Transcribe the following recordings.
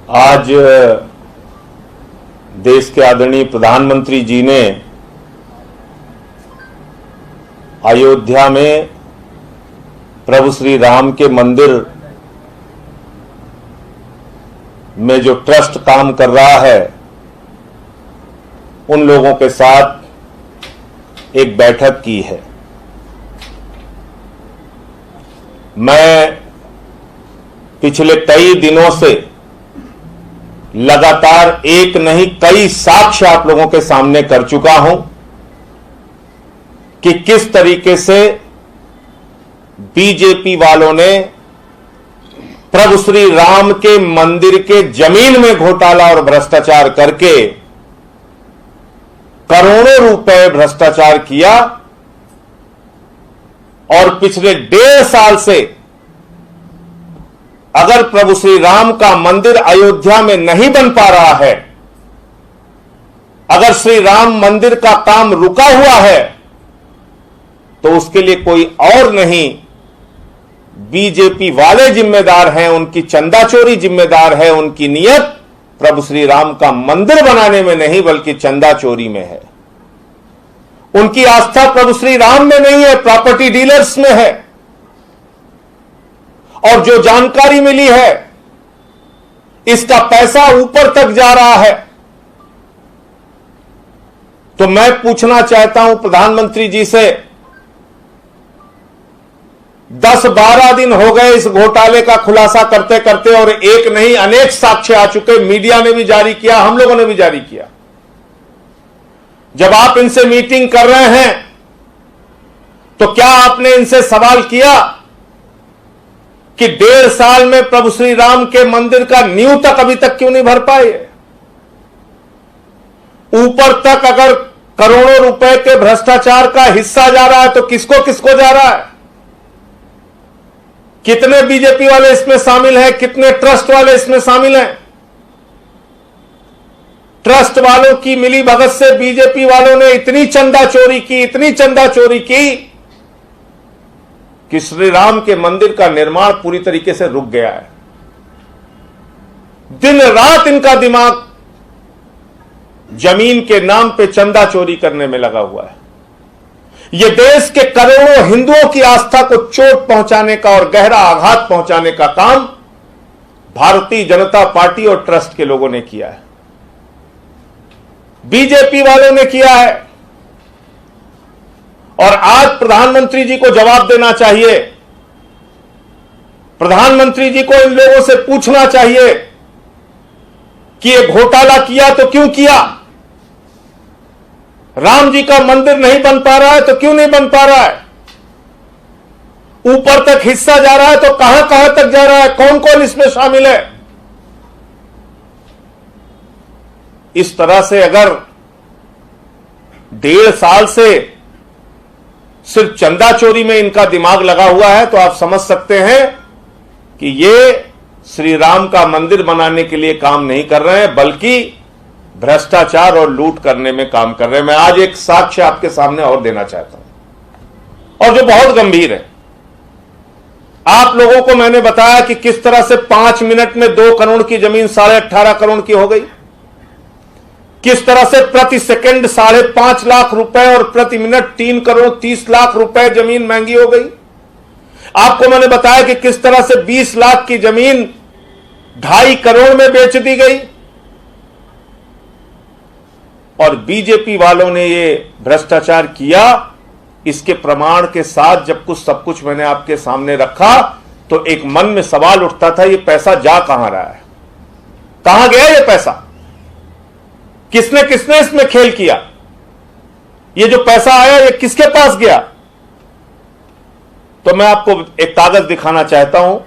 आज देश के आदरणीय प्रधानमंत्री जी ने अयोध्या में प्रभु श्री राम के मंदिर में जो ट्रस्ट काम कर रहा है उन लोगों के साथ एक बैठक की है। मैं पिछले कई दिनों से लगातार एक नहीं कई साक्ष्य आप लोगों के सामने कर चुका हूं कि किस तरीके से बीजेपी वालों ने प्रभु श्री राम के मंदिर के जमीन में घोटाला और भ्रष्टाचार करके करोड़ों रुपए भ्रष्टाचार किया और पिछले 1.5 साल से अगर प्रभु श्री राम का मंदिर अयोध्या में नहीं बन पा रहा है, अगर श्री राम मंदिर का काम रुका हुआ है, तो उसके लिए कोई और नहीं बीजेपी वाले जिम्मेदार हैं। उनकी चंदा चोरी जिम्मेदार है। उनकी नियत प्रभु श्री राम का मंदिर बनाने में नहीं बल्कि चंदा चोरी में है। उनकी आस्था प्रभु श्री राम में नहीं है, प्रॉपर्टी डीलर्स में है। और जो जानकारी मिली है, इसका पैसा ऊपर तक जा रहा है। तो मैं पूछना चाहता हूं प्रधानमंत्री जी से, 10-12 दिन हो गए इस घोटाले का खुलासा करते करते और एक नहीं अनेक साक्ष्य आ चुके। मीडिया ने भी जारी किया, हम लोगों ने भी जारी किया। जब आप इनसे मीटिंग कर रहे हैं तो क्या आपने इनसे सवाल किया कि 1.5 साल में प्रभु श्री राम के मंदिर का नींव तक अभी तक क्यों नहीं भर पाए? ऊपर तक अगर करोड़ों रुपए के भ्रष्टाचार का हिस्सा जा रहा है तो किसको किसको जा रहा है? कितने बीजेपी वाले इसमें शामिल हैं? कितने ट्रस्ट वाले इसमें शामिल हैं? ट्रस्ट वालों की मिली भगत से बीजेपी वालों ने इतनी चंदा चोरी की, इतनी चंदा चोरी की कि श्री राम के मंदिर का निर्माण पूरी तरीके से रुक गया है। दिन रात इनका दिमाग जमीन के नाम पे चंदा चोरी करने में लगा हुआ है। यह देश के करोड़ों हिंदुओं की आस्था को चोट पहुंचाने का और गहरा आघात पहुंचाने का काम भारतीय जनता पार्टी और ट्रस्ट के लोगों ने किया है, बीजेपी वालों ने किया है। और आज प्रधानमंत्री जी को जवाब देना चाहिए। प्रधानमंत्री जी को इन लोगों से पूछना चाहिए कि ये घोटाला किया तो क्यों किया? राम जी का मंदिर नहीं बन पा रहा है तो क्यों नहीं बन पा रहा है? ऊपर तक हिस्सा जा रहा है तो कहां कहां तक जा रहा है? कौन कौन इसमें शामिल है? इस तरह से अगर 1.5 साल से सिर्फ चंदा चोरी में इनका दिमाग लगा हुआ है तो आप समझ सकते हैं कि ये श्री राम का मंदिर बनाने के लिए काम नहीं कर रहे हैं बल्कि भ्रष्टाचार और लूट करने में काम कर रहे हैं। मैं आज एक साक्ष्य आपके सामने और देना चाहता हूं और जो बहुत गंभीर है। आप लोगों को मैंने बताया कि किस तरह से 5 मिनट में 2 करोड़ की जमीन 18.5 करोड़ की हो गई, किस तरह से प्रति सेकंड 5.5 लाख रुपए और प्रति मिनट 3 करोड़ 30 लाख रुपए जमीन महंगी हो गई। आपको मैंने बताया कि किस तरह से 20 लाख की जमीन 2.5 करोड़ में बेच दी गई। और बीजेपी वालों ने ये भ्रष्टाचार किया। इसके प्रमाण के साथ जब सब कुछ मैंने आपके सामने रखा तो एक मन में सवाल उठता था, ये पैसा जा कहां रहा है? कहां गया ये पैसा? किसने किसने इसमें खेल किया? ये जो पैसा आया ये किसके पास गया? तो मैं आपको एक कागज दिखाना चाहता हूं।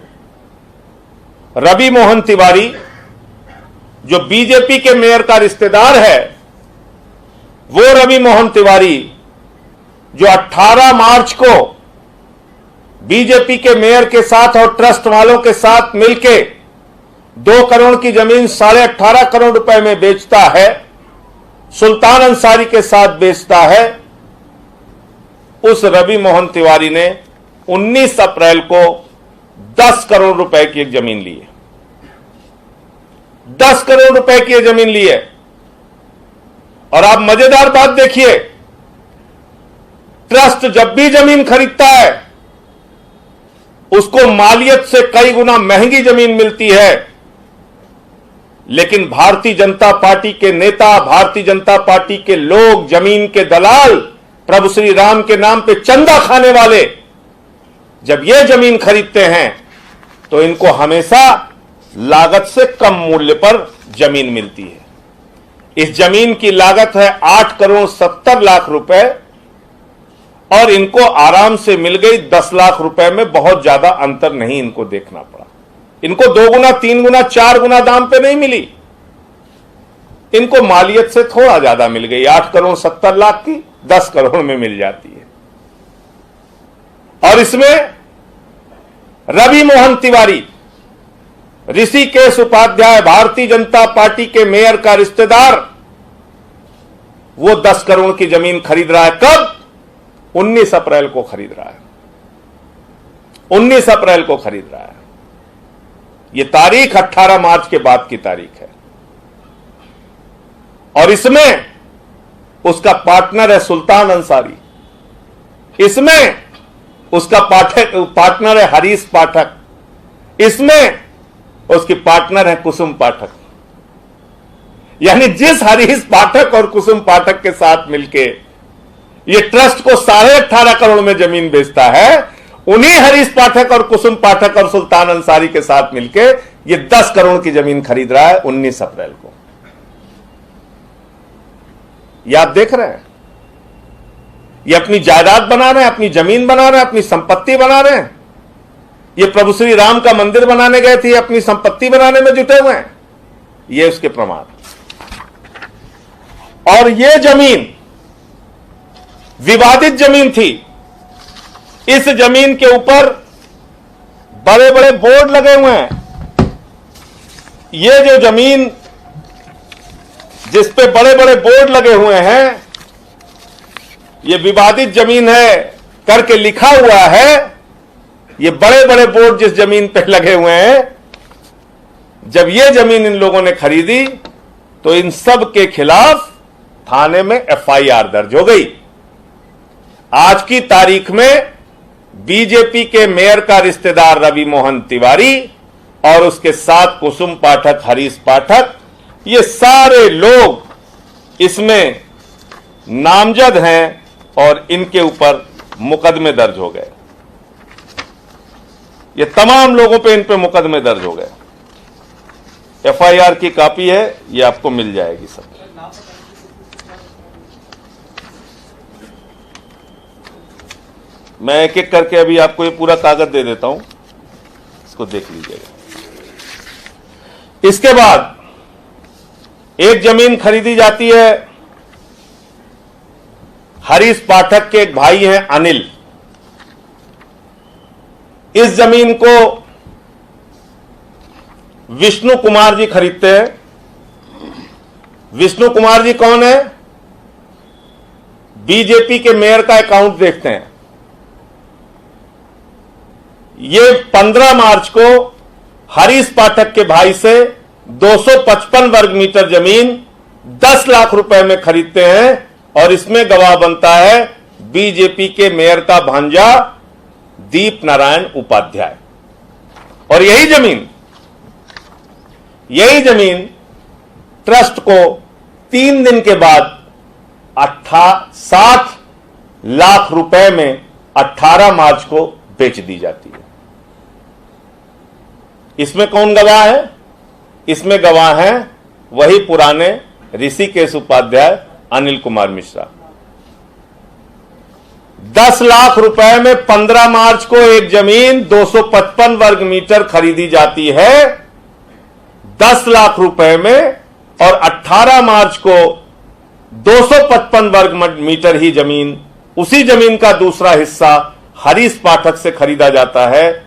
रवि मोहन तिवारी जो बीजेपी के मेयर का रिश्तेदार है, वो रवि मोहन तिवारी जो 18 मार्च को बीजेपी के मेयर के साथ और ट्रस्ट वालों के साथ मिलके 2 करोड़ की जमीन 18.5 करोड़ रुपए में बेचता है, सुल्तान अंसारी के साथ बेचता है, उस रवि मोहन तिवारी ने 19 अप्रैल को 10 करोड़ रुपए की एक जमीन ली है। 10 करोड़ रुपए की यह जमीन ली है। और आप मजेदार बात देखिए, ट्रस्ट जब भी जमीन खरीदता है उसको मालियत से कई गुना महंगी जमीन मिलती है, लेकिन भारतीय जनता पार्टी के नेता, भारतीय जनता पार्टी के लोग, जमीन के दलाल, प्रभु श्री राम के नाम पे चंदा खाने वाले जब ये जमीन खरीदते हैं तो इनको हमेशा लागत से कम मूल्य पर जमीन मिलती है। इस जमीन की लागत है 8 करोड़ 70 लाख रुपए और इनको आराम से मिल गई 10 लाख रुपए में। बहुत ज्यादा अंतर नहीं इनको देखना पड़ा। इनको 2 गुना 3 गुना 4 गुना दाम पे नहीं मिली, इनको मालियत से थोड़ा ज्यादा मिल गई। 8 करोड़ 70 लाख की 10 करोड़ में मिल जाती है। और इसमें रवि मोहन तिवारी, ऋषिकेश उपाध्याय, भारतीय जनता पार्टी के मेयर का रिश्तेदार, वो 10 करोड़ की जमीन खरीद रहा है। कब? 19 अप्रैल को खरीद रहा है। 19 अप्रैल को खरीद रहा है। यह तारीख 18 मार्च के बाद की तारीख है। और इसमें उसका पार्टनर है सुल्तान अंसारी, इसमें उसका पार्टनर है हरीश पाठक, इसमें उसकी पार्टनर है कुसुम पाठक। यानी जिस हरीश पाठक और कुसुम पाठक के साथ मिलके ये ट्रस्ट को 18.5 करोड़ में जमीन बेचता है, उन्हीं हरीश पाठक और कुसुम पाठक और सुल्तान अंसारी के साथ मिलके ये 10 करोड़ की जमीन खरीद रहा है 19 अप्रैल को। ये आप देख रहे हैं, ये अपनी जायदाद बना रहे हैं, अपनी जमीन बना रहे हैं, अपनी संपत्ति बना रहे हैं। ये प्रभु श्री राम का मंदिर बनाने गए थे, अपनी संपत्ति बनाने में जुटे हुए हैं। ये उसके प्रमाण। और ये जमीन विवादित जमीन थी। इस जमीन के ऊपर बड़े बड़े बोर्ड लगे हुए हैं। ये जो जमीन जिस पे बड़े बड़े बोर्ड लगे हुए हैं, ये विवादित जमीन है करके लिखा हुआ है। ये बड़े बड़े बोर्ड जिस जमीन पे लगे हुए हैं, जब ये जमीन इन लोगों ने खरीदी तो इन सब के खिलाफ थाने में एफआईआर दर्ज हो गई। आज की तारीख में बीजेपी के मेयर का रिश्तेदार रवि मोहन तिवारी और उसके साथ कुसुम पाठक, हरीश पाठक, ये सारे लोग इसमें नामजद हैं और इनके ऊपर मुकदमे दर्ज हो गए। ये तमाम लोगों पे इन पे मुकदमे दर्ज हो गए। एफआईआर की कॉपी है, ये आपको मिल जाएगी सब। मैं एक एक करके अभी आपको ये पूरा कागज दे देता हूं, इसको देख लीजिएगा। इसके बाद एक जमीन खरीदी जाती है, हरीश पाठक के एक भाई हैं अनिल। इस जमीन को विष्णु कुमार जी खरीदते हैं। विष्णु कुमार जी कौन है? बीजेपी के मेयर का अकाउंट देखते हैं। ये 15 मार्च को हरीश पाठक के भाई से 255 वर्ग मीटर जमीन 10 लाख रुपए में खरीदते हैं और इसमें गवाह बनता है बीजेपी के मेयर का भांजा दीप नारायण उपाध्याय। और यही जमीन ट्रस्ट को 3 दिन के बाद 60 लाख रुपए में 18 मार्च को बेच दी जाती है। इसमें कौन गवाह है? इसमें गवाह हैं वही पुराने ऋषिकेश उपाध्याय, अनिल कुमार मिश्रा। 10 लाख रुपए में 15 मार्च को एक जमीन 255 वर्ग मीटर खरीदी जाती है 10 लाख रुपए में, और 18 मार्च को 255 वर्ग मीटर ही जमीन, उसी जमीन का दूसरा हिस्सा हरीश पाठक से खरीदा जाता है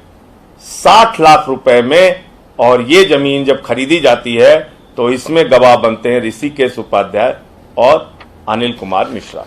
60 लाख रुपए में। और ये जमीन जब खरीदी जाती है तो इसमें गवाह बनते हैं ऋषिकेश उपाध्याय और अनिल कुमार मिश्रा।